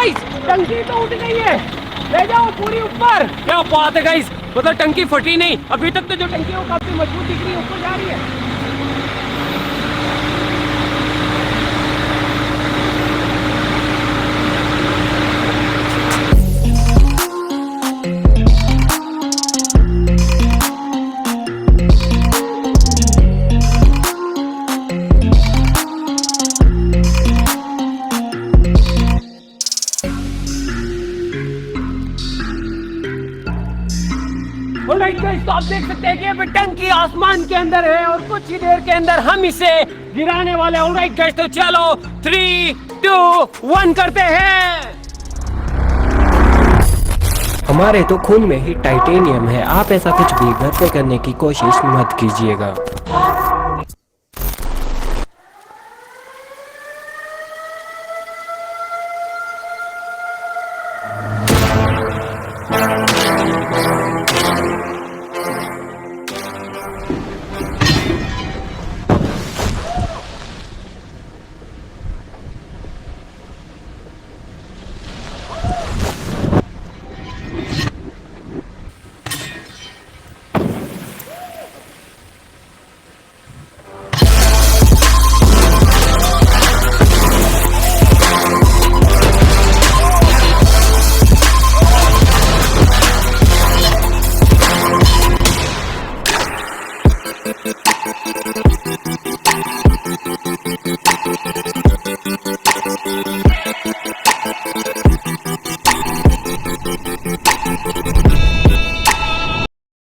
Guys, टंकी तो उठ गई है, ले जाओ पूरी ऊपर। क्या बात है गाइस, मतलब टंकी फटी नहीं। अभी तक तो जो टंकी है वो काफी मजबूत दिख रही है, ऊपर जा रही है। ऑलराइट गाइस, तो आप देख सकते हैं कि अभी टंकी आसमान के अंदर है और कुछ ही देर के अंदर हम इसे गिराने वाले हैं। ऑलराइट गाइस, तो चलो 3, 2, 1 करते हैं। हमारे तो खून में ही टाइटेनियम है, आप ऐसा कुछ भी घर पे करने की कोशिश मत कीजिएगा।